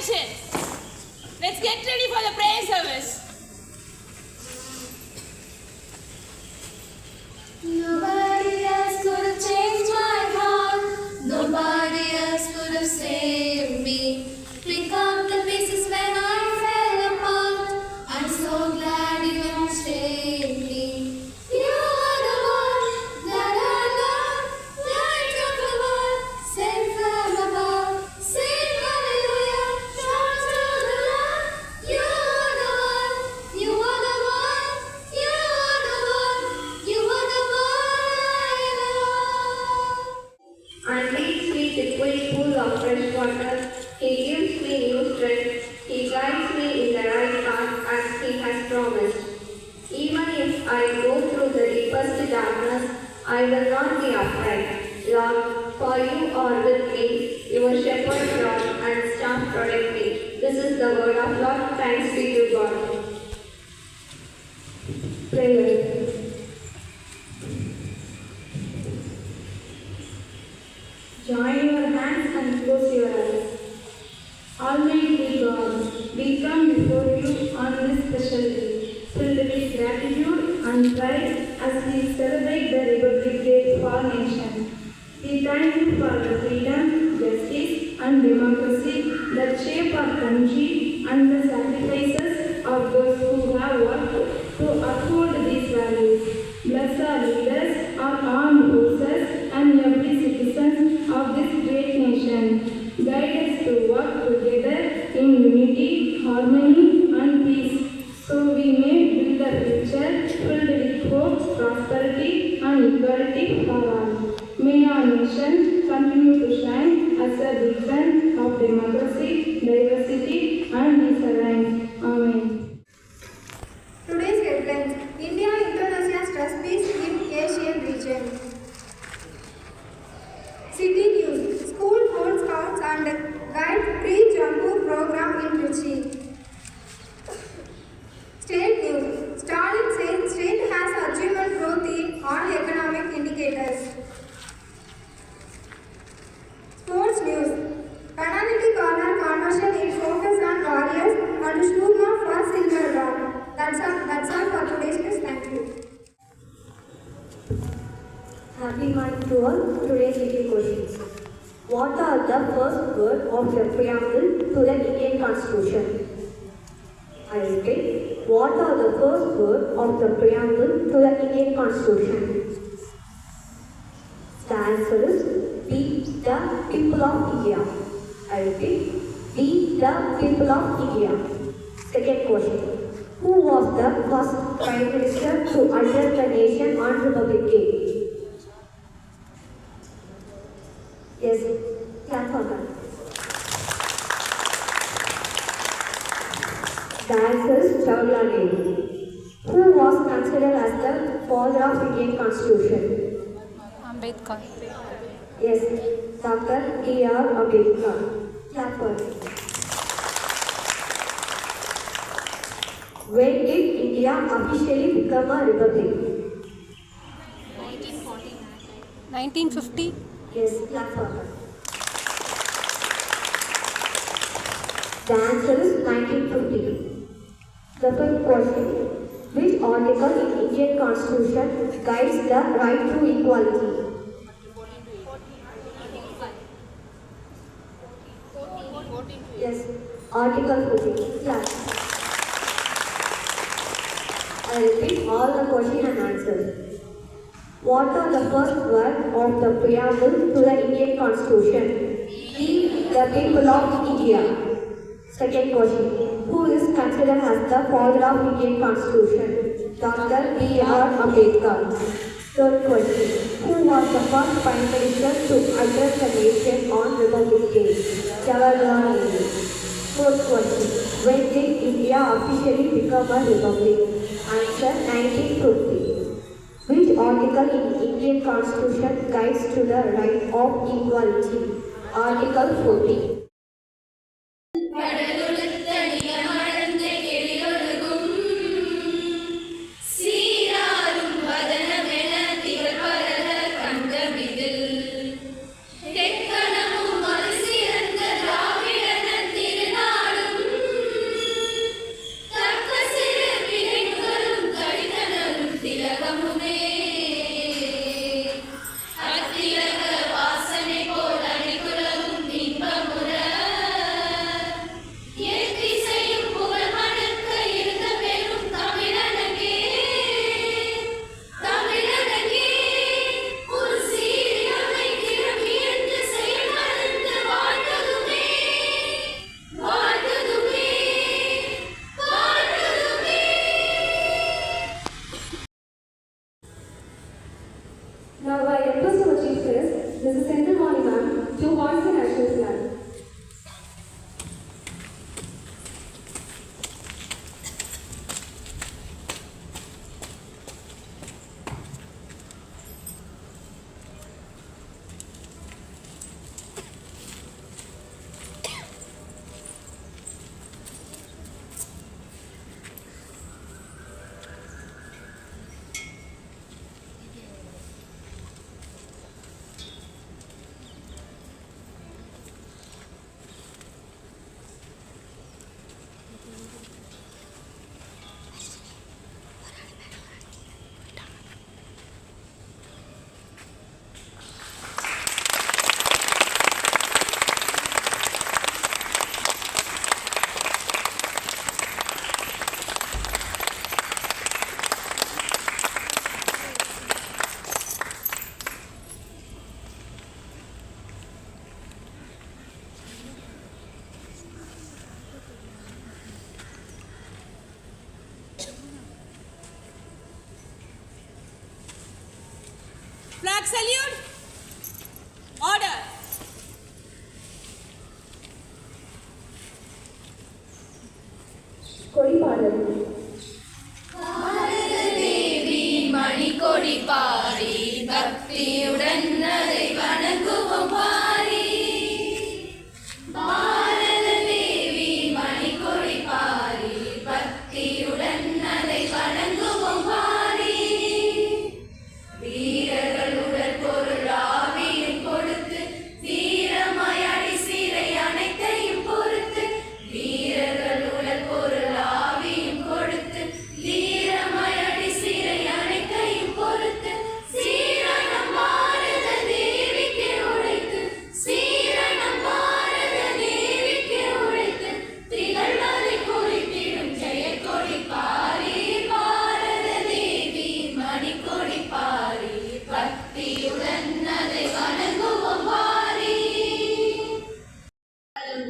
attention. Let's get ready for the prayer service. Nobody else could have changed my heart. Nobody else could have saved me. Pick up the pieces when I fell apart. I'm so glad you have saved me. You are the one that I love. Light of the world, sent from above. Sing hallelujah, shout to the Lord. You are the one. You are the one. You are the one. You are the one I love. And leads me to quick pool of fresh water. He gives me new strength. He guides me in the right path as He has promised. Even if I go through the deepest darkness, I will not be afraid. Lord, for you are with me. Your shepherd rod and staff protect me. This is the word of Lord. Thanks be to God. Prayer. Join your hands and close your eyes. Almighty God, we come before you on this special day, filled with gratitude and pride as we celebrate the Republic Day for our nation. We thank you for the freedom, justice and democracy that shape our country and the sacrifices of those who have worked to uphold these values. Bless our leaders, our armed forces and every citizen of this great nation. Guide us to work together in unity, harmony and peace, so we may build a future filled with hope, prosperity and equality for all. May our nation continue to shine as a beacon of democracy, diversity and resilience. Amen. Today's headlines: India Indonesia stress peace in Asian region. City news: School holds scouts and guides pre-Jammu program in Trichy. State news: Stalin says state has achieved growth in all economic indicators. Sports news: Penalty corner conversion in focus on Warriors and Shurma for silver rod. That's all for today's news. Thank you. Happy morning to all. Today's video questions. What are the first word of the preamble to the Indian Constitution? I repeat. What are the first word of the preamble to the Indian Constitution? The answer is We the people of India. I repeat. We the people of India. Second question. Who was the first Prime Minister to address the nation on Republic Day? Yes, clap for that. The answer is Jawaharlal Nehru. Who was considered as the father of Indian Constitution? Ambedkar. Yes, Dr. B.R. Ambedkar. Clap for it. When did India officially become a republic? 1950. Yes, clap for her. The answer is 1950. The fifth question. Which article in Indian Constitution guides the right to equality? Yes, Article 14. Clap. I repeat all the question and answers. What are the first words of the preamble to the Indian Constitution? We, the people of India. Second question. Who is considered as the father of Indian Constitution? Dr. B.R. Ambedkar. Third question. Who was the first Prime Minister to address the nation on Republic Day? Jawaharlal Nehru. Fourth question. When did India officially become a republic? Answer 1950. Which article in Indian Constitution guides to the right of equality? Article 14. தெக்கணமும் மறுசிறந்த திராவிடன திருநாள் I request our Chief Guest, Mrs. Senthilwani ma'am, to hoist the national flag. Flag salute. Order. கொடிபாடல். தேவி மணிக்கொடி பாரி பக்தியுடன் அதை வணங்குவோம் பாரி. பாரத தேவி மணிக்கொடி பாரி பக்தியுடன் அதை வணங்குவோம் பாரி. வீரர்களுடன் பொருளாவியும் கொடுத்து வீரமாயாடி சீரை அனைத்தையும் பொறுத்து. வீரர்களுடன் பொருளாவியும் கொடுத்து வீரமாயாடி சீரை அனைத்தையும் பொறுத்து. சீரணம் பாரத தேவிக்கு உழைத்து சீரணம் பாரத தேவிக்கு உழைத்து திகழ்வதை குறித்திடும் ஜெயக்கொடி பாரி. பாரத தேவி மணிக்கொடி பாரி பக்தியுடன் அதை வணங்குவோம் பாரி.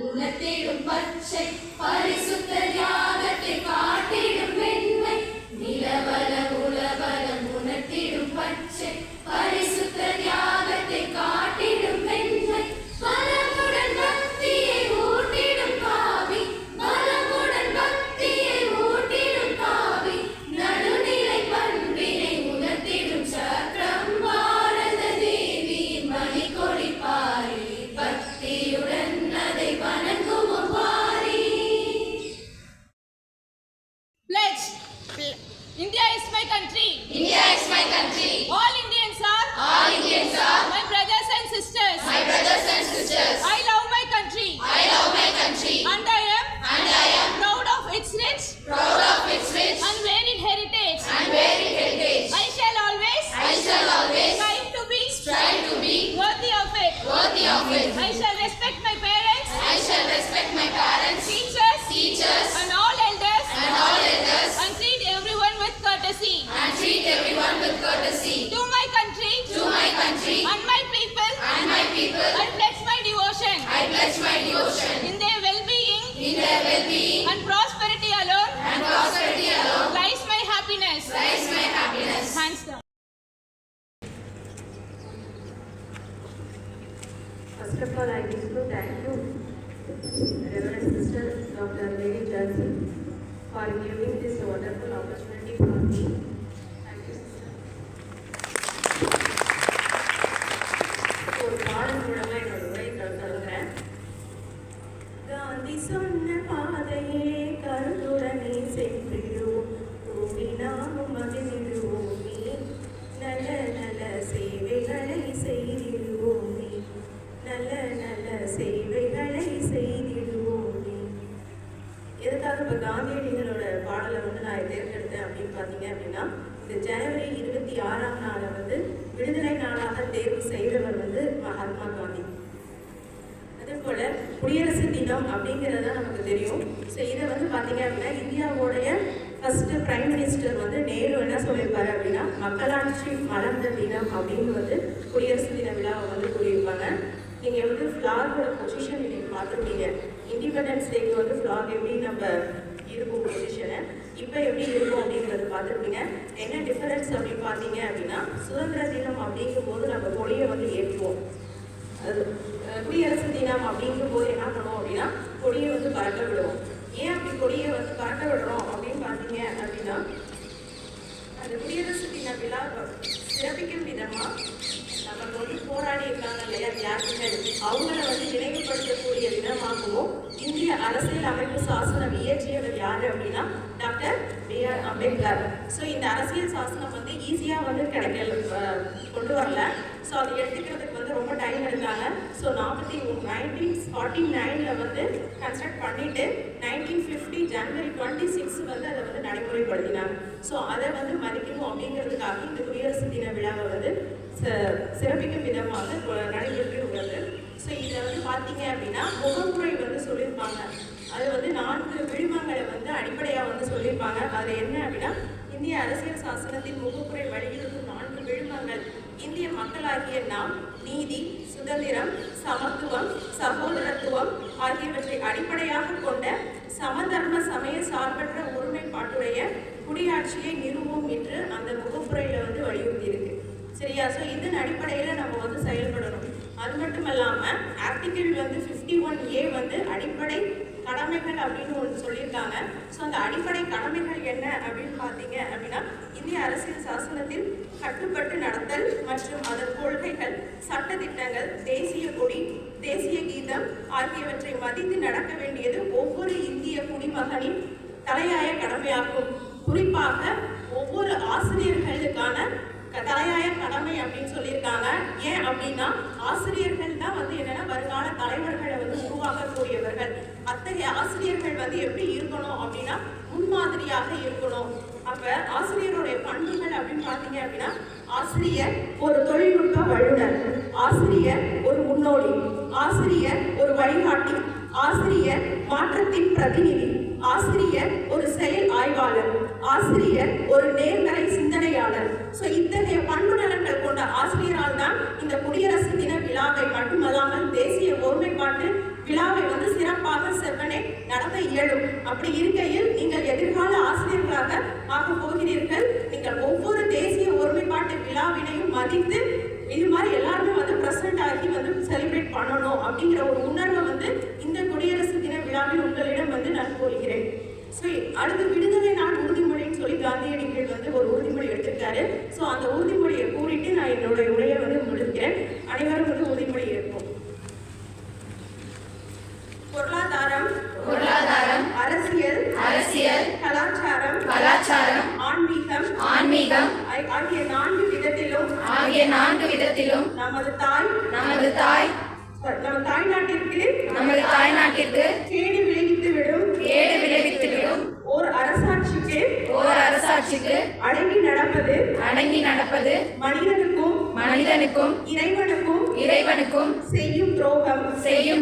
குணத்திடும் பச்சை பரிசுத்த தியாகத்தை காட்டிடும் வெண்மை. நிலவல உலவலம் உணர்த்திடும் பச்சை பரிசுத்த தியாகத்தை காட்டிடும் வெண்மை. பலமுடன் பக்தியை ஊட்டிடும் காவி பலமுடன் பக்தியை ஊட்டிடும் காவி. நடுநிலை பண்பினை உணர்த்திடும் சக்கரம். பாரத தேவி மணிக்கொடி பாரி பக்தியுடன் அதை வணங்குவோம் Pari. Pledge. India is my country. India is my country. All Indians are my brothers and sisters. My brothers and sisters. I love my country. I love my country. And I am proud of its rich Proud of its rich and varied heritage. and varied heritage. I shall always strive to be worthy of it. Worthy of it. I shall respect my parents, I shall respect my parents, teachers, and all elders, and treat everyone with courtesy. and treat everyone with courtesy. To my country, and my people, I pledge my devotion. I pledge my devotion. In their well-being In their well-being and prosperity alone and prosperity alone lies my happiness. lies my happiness. Hands down. First of all, I wish to thank you, Reverend Sister Dr. Lady Jansi, for giving this wonderful opportunity for me. Thank you, Sister. ஒரு பாடல் மூலமாக என்னோட உரையை தொடங்குறேன். காந்தி சொன்ன பாதையிலே கருத்துடனே சென்றிடுவோம், கூடி நாமும் மகிழ்ந்திடுவோமே, நல்ல நல்ல சேவைகளை செய்திடுவோமே, நல்ல நல்ல சேவைகளை செய்திடுவோமே. எதுக்காக இப்போ காந்தியடிகளோட பாடலை நான் தேர்ந்தெடுத்தேன் அப்படின்னு பார்த்தீங்க அப்படின்னா, இந்த ஜனவரி 26ஆம் நாளை விடுதலை நாளாக தேர்வு செய்தவர் மகாத்மா காந்தி. அதே போல குடியரசு தினம் அப்படிங்கிறது தான் நமக்கு தெரியும். ஸோ இதை பார்த்தீங்க அப்படின்னா இந்தியாவுடைய ஃபர்ஸ்ட் பிரைம் மினிஸ்டர் நேரு என்ன சொல்லியிருப்பாரு அப்படின்னா, மக்களாட்சி மலர்ந்த தினம் அப்படின்னு குடியரசு தின விழாவை கூறியிருப்பாங்க. நீங்கள் ஃப்ளாகோட பொசிஷன் இன்னைக்கு பார்த்துருப்பீங்க. இண்டிபெண்டன்ஸ் டேக்கு ஃப்ளாக் எப்படி நம்ம இருக்கும் பொசிஷனை இப்போ எப்படி இருக்கும் அப்படிங்கிறது பார்த்துருப்பீங்க. என்ன டிஃபரன்ஸ் அப்படின்னு பார்த்தீங்க அப்படின்னா, சுதந்திர தினம் அப்படிங்கும் போது நம்ம இருக்கும். குடியரசு தினம் அப்படிங்கும் போது என்ன பண்ணுவோம் அப்படின்னா கொடியை வந்து பறக்க விடுவோம். ஏன் அப்படி கொடியை வந்து பறக்க விடுறோம் அப்படின்னு பார்த்தீங்க அப்படின்னா, அந்த குடியரசு தின விழா சிறப்பிக்கும் விதமாக நமக்கு வந்து போராடி இருக்காங்க இல்லையா தியாகிகள், அவங்கள வந்து நினைவுபடுத்தக்கூடிய விதமாகவும் இந்திய அரசியல் அமைப்பு சாசனம் இயற்றியவர் யாரு அப்படின்னா டாக்டர் B.R. அம்பேத்கர். ஸோ இந்த அரசியல் சாசனம் வந்து ஈஸியாக வந்து கொண்டு வரல. ஸோ அதை எடுத்துக்கிறதுக்கு வந்து ரொம்ப டைம் எடுத்தாங்க. ஸோ 1949 வந்து கன்ஸ்ட்ரக்ட் பண்ணிட்டு 1950 ஜனவரி 26 வந்து அதை வந்து நடைமுறைப்படுத்தினாங்க. ஸோ அதை வந்து மதிக்கணும் அப்படிங்கிறதுக்காக இந்த குடியரசு தின விழாவை வந்து சிறப்பிக்கும் விதமாக நடைபெற்று உள்ளது. ஸோ இதில் வந்து பார்த்தீங்க அப்படின்னா முகமுறை வந்து சொல்லியிருப்பாங்க. அது வந்து 4 விழுமங்களை வந்து அடிப்படையாக வந்து சொல்லியிருப்பாங்க. அதில் என்ன அப்படின்னா, இந்திய அரசியல் சாசனத்தின் முகப்புரை வலியுறுத்தும் 4 விழுமங்கள் இந்திய மக்களாகிய நாம் நீதி, சுதந்திரம், சமத்துவம், சகோதரத்துவம் ஆகியவற்றை அடிப்படையாக கொண்ட சமதர்ம சமய சார்பற்ற ஒருமைப்பாட்டுடைய குடியாட்சியை நிறுவும் என்று அந்த முகப்புரையில் வந்து வலியுறுத்தி இருக்கு. சரியா? ஸோ இதன் அடிப்படையில் நம்ம வந்து செயல்படணும். அது மட்டும் இல்லாமல் ஆர்டிகிள் வந்து 51A வந்து அடிப்படை கடமைகள் அப்படின்னு ஒன்று சொல்லியிருக்காங்க. ஸோ அந்த அடிப்படை கடமைகள் என்ன அப்படின்னு பார்த்தீங்க அப்படின்னா, இந்திய அரசியல் சாசனத்தில் கட்டுப்பட்டு நடத்தல் மற்றும் அதன் கொள்கைகள், சட்டத்திட்டங்கள், தேசிய கொடி, தேசிய கீதம் ஆகியவற்றை மதித்து நடக்க வேண்டியது ஒவ்வொரு இந்திய குடிமகனின் தலையாய கடமையாகும். குறிப்பாக ஒவ்வொரு ஆசிரியர்களுக்கான தலையாய கடமை அப்படின்னு சொல்லியிருக்காங்க. ஏன் அப்படின்னா, ஆசிரியர்கள் தான் வந்து என்னன்னா வருங்கால தலைவர்களை வந்து உருவாக்கக்கூடியவர்கள். அத்தகைய ஆசிரியர்கள் வந்து எப்படி இருக்கணும் அப்படின்னா முன்மாதிரியாக இருக்கணும். அப்ப ஆசிரியருடைய பண்புகள் அப்படின்னு பார்த்தீங்க அப்படின்னா, ஆசிரியர் ஒரு தொழில்நுட்ப வல்லுநர், ஆசிரியர் ஒரு முன்னோடி, ஆசிரியர் ஒரு வழிகாட்டி, ஆசிரியர் மாற்றத்தின் பிரதிநிதி, ஆசிரியர் ஒரு செயல் ஆய்வாளர், ஆசிரியர் ஒரு நேர்மறை சிந்தனையாளர். ஸோ இத்தகைய பண்பு நலன்கள் கொண்ட ஆசிரியரால் தான் இந்த குடியரசு தின விழாவை மட்டுமல்லாமல் தேசிய ஒருமைப்பாட்டு விழாவை வந்து சிறப்பாக செவ்வனே நடத்த இயலும். அப்படி இருக்கையில் நீங்கள் எதிர்கால ஆசிரியர்களாக ஆக போகிறீர்கள். நீங்கள் ஒவ்வொரு தேசிய ஒருமைப்பாட்டு விழாவினையும் மதித்து இது மாதிரி எல்லாருமே வந்து பிரசன்ட் ஆகி வந்து செலிப்ரேட் பண்ணணும் அப்படிங்கிற ஒரு உணர்வை வந்து இந்த குடியரசு தின விழாவில் உங்களிடம் வந்து நான் கூறுகிறேன். ஸோ அடுத்து விடுதலை நாள் உறுதிமொழின்னு சொல்லி காந்தியடிகள் வந்து ஒரு உறுதிமொழி எடுத்திருக்காரு. ஸோ அந்த உறுதிமொழியை கூறிட்டு நான் என்னுடைய உரையை வந்து முடிக்கிறேன். அனைவரும் வந்து உறுதிமொழி இருக்கும். பொருளாதாரம், அரசியல், கலாச்சாரம், ஆன்மீகம் ஆகிய 4 விதத்திலும் நமது தாய்நாட்டிற்கு கேடு விளைவித்து விடும் ஓர் அரசாட்சிக்கு அடங்கி நடப்பது மனிதனுக்கும் இறைவனுக்கும் செய்யும்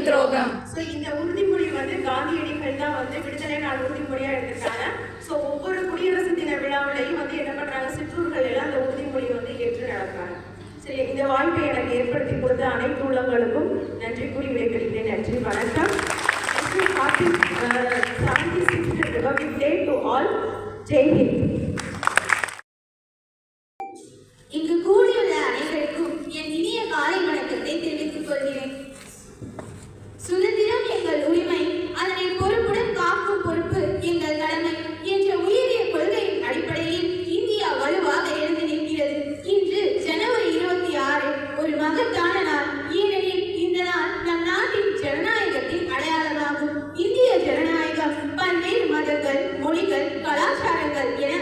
துரோகம். ஸோ இந்த உறுதிமொழி வந்து காந்தியடிகள் தான் வந்து விடுதலை நாள் உறுதிமொழியா எடுத்திருக்காங்க. ஸோ ஒவ்வொரு குடியரசு தின விழாவிலையும் வந்து என்ன பண்றாங்க, சிற்றூர்கள் எல்லாம் அந்த உறுதிமொழியை வந்து ஏற்று நடக்கிறாங்க. சரி, இந்த வாய்ப்பை எனக்கு ஏற்படுத்தி கொடுத்த அனைத்து உள்ளங்களுக்கும் நன்றி கூறி விடைபெறுகிறேன். நன்றி, வணக்கம். Happy 76th Republic Day to all. Jai Hind. இங்கு கூடியுள்ள அனைவருக்கும் என் இனிய காலை வணக்கத்தை தெரிவித்துக் கொள்கிறேன். சுதந்திரம் எங்கள் உரிமை, அதனை பொறுப்புடன் காக்கும் பொறுப்பு எங்கள் கடமை என்ற உயரிய கொள்கையின் அடிப்படையில் இந்தியா வலுவாக எழுந்து நிற்கிறது. இன்று ஜனவரி 26 ஒரு மகத்தான நாள். ஏனெனில் இந்த நாள் நம் நாட்டின் ஜனநாயகத்தின் அடையாளமாகும். இந்திய ஜனநாயகம் பல்வேறு மதங்கள், மொழிகள், கலாச்சாரங்கள் என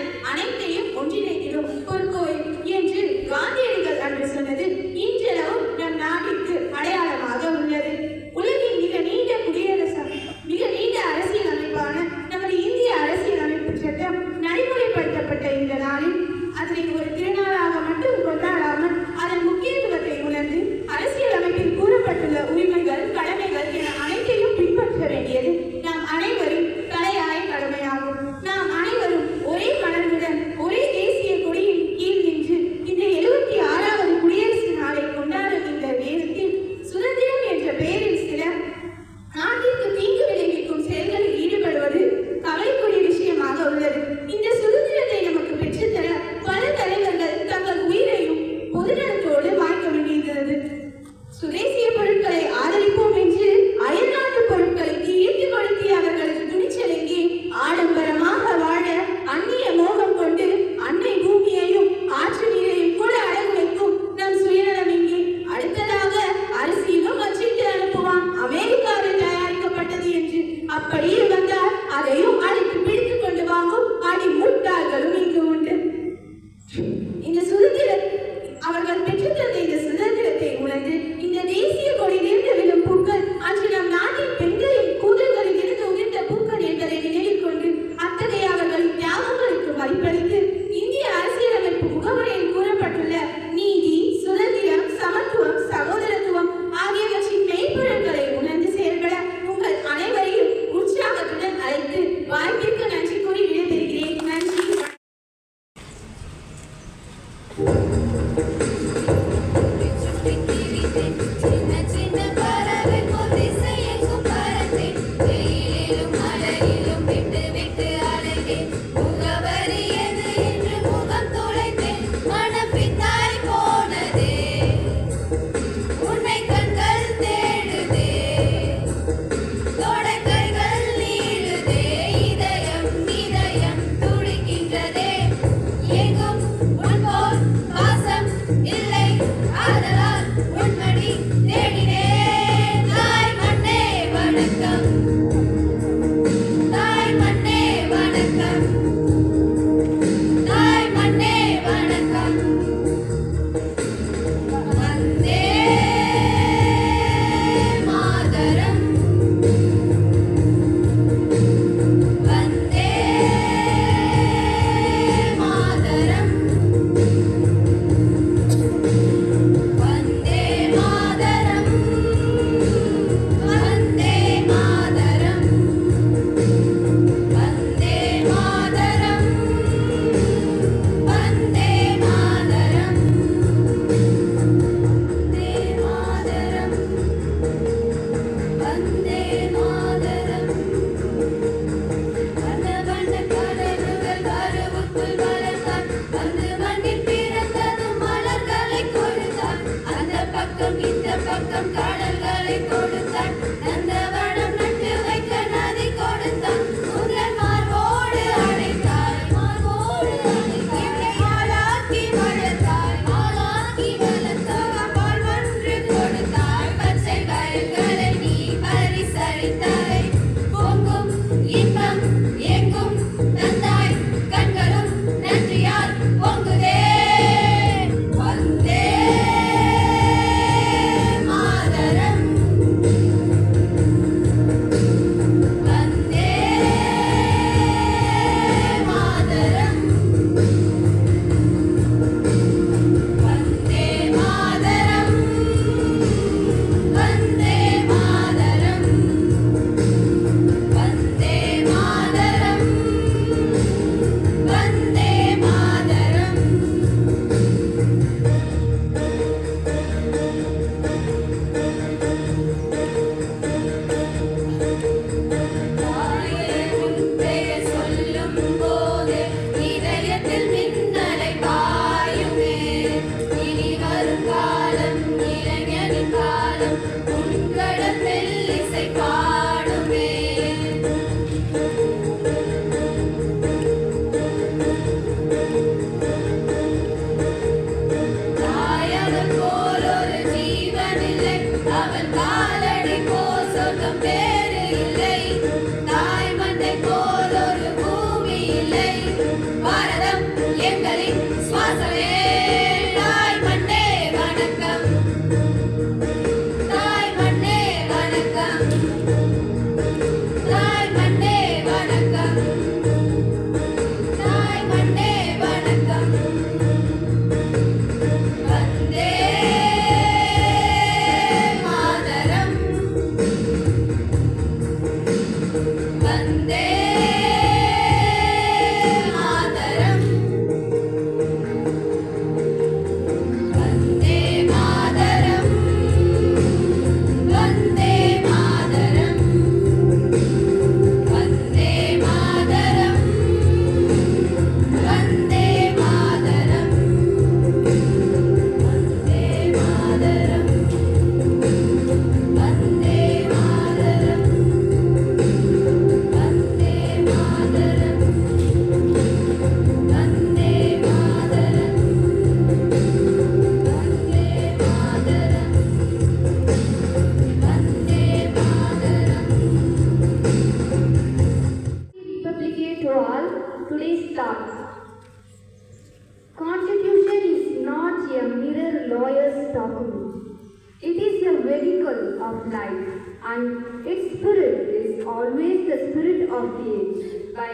of life, and its spirit is always the spirit of the age. By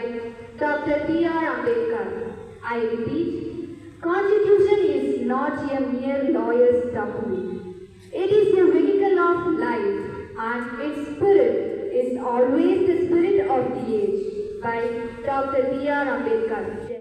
Dr. B.R. Ambedkar. I repeat, Constitution is not a mere lawyer's document. It is a vehicle of life, and its spirit is always the spirit of the age. By Dr. B.R. Ambedkar.